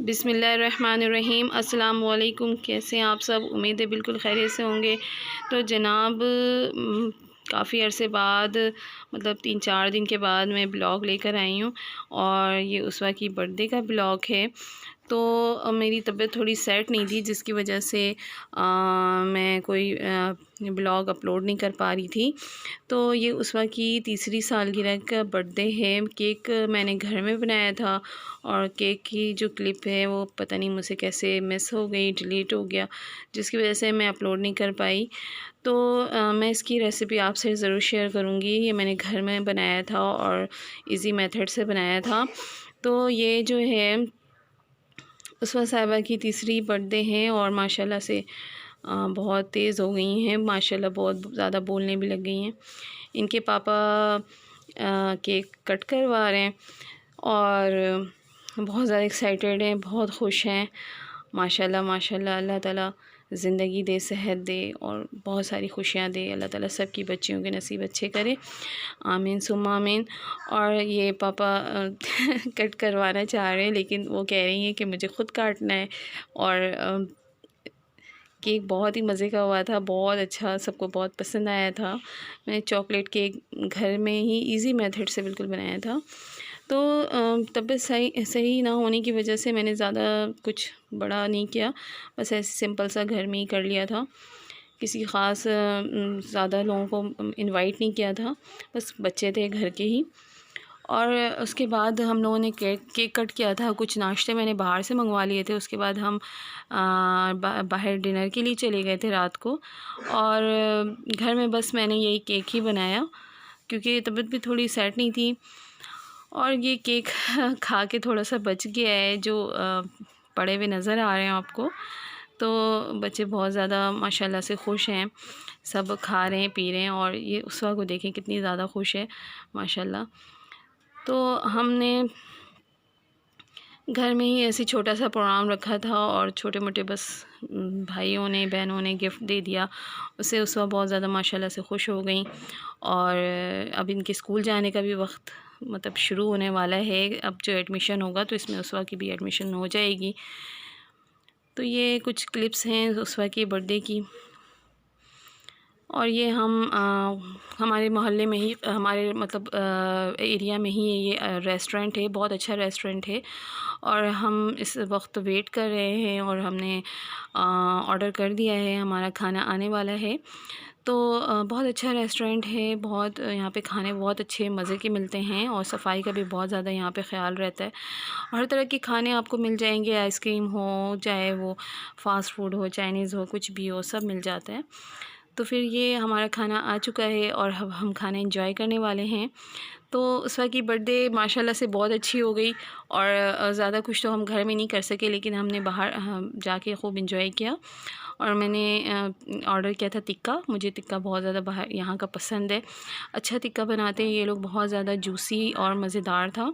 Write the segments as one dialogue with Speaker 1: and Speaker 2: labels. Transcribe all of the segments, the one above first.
Speaker 1: बिस्मिल्लाहिर्रहमानिर्रहीम। अस्सलाम वालेकुम। कैसे हैं आप सब? उम्मीद है बिल्कुल खैरियत से होंगे। तो जनाब काफ़ी अरसे बाद मतलब 3-4 दिन के बाद मैं ब्लॉग लेकर आई हूँ और ये उसवा की बर्थडे का ब्लॉग है। तो मेरी तबीयत थोड़ी सेट नहीं थी जिसकी वजह से मैं कोई ब्लॉग अपलोड नहीं कर पा रही थी। तो ये उसवा की तीसरी सालगिरह का बर्थडे है। केक मैंने घर में बनाया था और केक की जो क्लिप है वो पता नहीं मुझसे कैसे मिस हो गई, डिलीट हो गया, जिसकी वजह से मैं अपलोड नहीं कर पाई। तो मैं इसकी रेसिपी आपसे ज़रूर शेयर करूँगी। ये मैंने घर में बनाया था और इजी मेथड से बनाया था। तो ये जो है उसवा साहिबा की तीसरी बर्थडे है और माशाल्लाह से बहुत तेज़ हो गई हैं, माशाल्लाह बहुत ज़्यादा बोलने भी लग गई हैं। इनके पापा केक कट करवा रहे हैं और बहुत ज़्यादा एक्साइटेड हैं, बहुत खुश हैं। माशाल्लाह माशाल्लाह, अल्लाह ताला ज़िंदगी दे, सेहत दे और बहुत सारी खुशियाँ दे। अल्लाह ताला सब की बच्चियों के नसीब अच्छे करे, आमीन सुम्मा आमीन। और ये पापा कट करवाना चाह रहे हैं लेकिन वो कह रही हैं कि मुझे ख़ुद काटना है। और केक बहुत ही मज़े का हुआ था, बहुत अच्छा, सबको बहुत पसंद आया था। मैंने चॉकलेट केक घर में ही इजी मेथड से बिल्कुल बनाया था। तो तबीयत सही ना होने की वजह से मैंने ज़्यादा कुछ बड़ा नहीं किया, बस ऐसे सिंपल सा घर में ही कर लिया था। किसी ख़ास ज़्यादा लोगों को इनवाइट नहीं किया था, बस बच्चे थे घर के ही। और उसके बाद हम लोगों ने केक कट किया था। कुछ नाश्ते मैंने बाहर से मंगवा लिए थे। उसके बाद हम बाहर डिनर के लिए चले गए थे रात को। और घर में बस मैंने यही केक ही बनाया क्योंकि तबीयत भी थोड़ी सेट नहीं थी। और ये केक खा के थोड़ा सा बच गया है जो पड़े हुए नज़र आ रहे हैं आपको। तो बच्चे बहुत ज़्यादा माशाल्लाह से खुश हैं, सब खा रहे हैं, पी रहे हैं। और ये उसवा को देखें कितनी ज़्यादा खुश है माशाल्लाह। तो हमने घर में ही ऐसे छोटा सा प्रोग्राम रखा था और छोटे मोटे बस भाइयों ने बहनों ने गिफ्ट दे दिया। उससे उसवा बहुत ज़्यादा माशाल्लाह से खुश हो गई। और अब इनके स्कूल जाने का भी वक्त मतलब शुरू होने वाला है। अब जो एडमिशन होगा तो इसमें उसवा की भी एडमिशन हो जाएगी। तो ये कुछ क्लिप्स हैं उसवा की बर्थडे की। और ये हम हमारे मोहल्ले में ही, हमारे मतलब एरिया में ही ये रेस्टोरेंट है, बहुत अच्छा रेस्टोरेंट है। और हम इस वक्त वेट कर रहे हैं और हमने ऑर्डर कर दिया है, हमारा खाना आने वाला है। तो बहुत अच्छा रेस्टोरेंट है, बहुत यहाँ पे खाने बहुत अच्छे मज़े के मिलते हैं और सफाई का भी बहुत ज़्यादा यहाँ पे ख्याल रहता है। हर तरह के खाने आपको मिल जाएंगे, आइसक्रीम हो, चाहे वो फ़ास्ट फूड हो, चाइनीज़ हो, कुछ भी हो, सब मिल जाता है। तो फिर ये हमारा खाना आ चुका है और अब हम खाना एंजॉय करने वाले हैं। तो उसवा की बर्थडे माशाल्लाह से बहुत अच्छी हो गई। और ज़्यादा कुछ तो हम घर में नहीं कर सके लेकिन हमने बाहर जाके खूब एंजॉय किया। और मैंने ऑर्डर किया था टिक्का। मुझे टिक्का बहुत ज़्यादा बाहर यहाँ का पसंद है। अच्छा टिक्का बनाते हैं ये लोग, बहुत ज़्यादा जूसी और मज़ेदार था,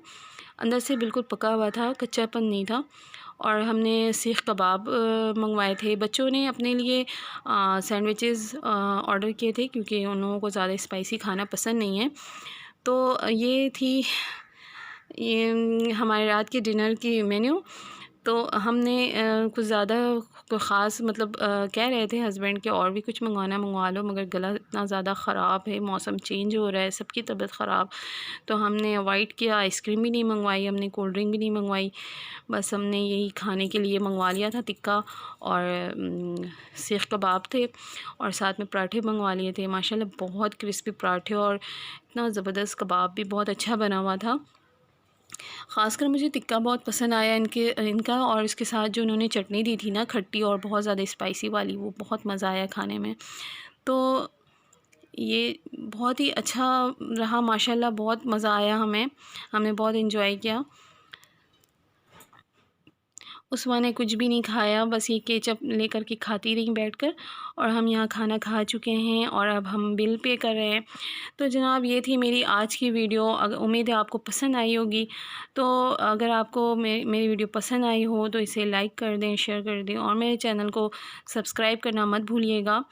Speaker 1: अंदर से बिल्कुल पका हुआ था, कच्चापन नहीं था। और हमने सीख कबाब मंगवाए थे। बच्चों ने अपने लिए सैंडविचेस ऑर्डर किए थे क्योंकि उन लोगों को ज़्यादा स्पाइसी खाना पसंद नहीं है। तो ये थी ये हमारे रात के डिनर की मेन्यू। तो हमने कुछ ज़्यादा कोई ख़ास मतलब कह रहे थे हस्बैंड के और भी कुछ मंगवा लो, मगर गला इतना ज़्यादा ख़राब है, मौसम चेंज हो रहा है, सबकी तबीयत ख़राब। तो हमने अवॉइड किया, आइसक्रीम भी नहीं मंगवाई, हमने कोल्ड ड्रिंक भी नहीं मंगवाई। बस हमने यही खाने के लिए मंगवा लिया था टिक्का और सीख कबाब थे और साथ में पराठे मंगवा लिए थे। माशाल्लाह बहुत क्रिस्पी पराठे और इतना ज़बरदस्त कबाब भी बहुत अच्छा बना हुआ था। ख़ासकर मुझे टिक्का बहुत पसंद आया इनका। और इसके साथ जो उन्होंने चटनी दी थी ना, खट्टी और बहुत ज़्यादा स्पाइसी वाली, वो बहुत मज़ा आया खाने में। तो ये बहुत ही अच्छा रहा माशाल्लाह, बहुत मज़ा आया हमें, हमने बहुत एंजॉय किया। उसवा ने कुछ भी नहीं खाया, बस ये केचप लेकर के खाती रही बैठकर। और हम यहाँ खाना खा चुके हैं और अब हम बिल पे कर रहे हैं। तो जनाब ये थी मेरी आज की वीडियो। उम्मीद है आपको पसंद आई होगी। तो अगर आपको मेरी वीडियो पसंद आई हो तो इसे लाइक कर दें, शेयर कर दें और मेरे चैनल को सब्सक्राइब करना मत भूलिएगा।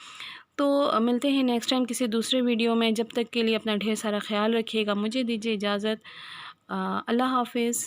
Speaker 1: तो मिलते हैं नेक्स्ट टाइम किसी दूसरे वीडियो में। जब तक के लिए अपना ढेर सारा ख्याल रखिएगा। मुझे दीजिए इजाज़त। अल्लाह हाफ़िज़।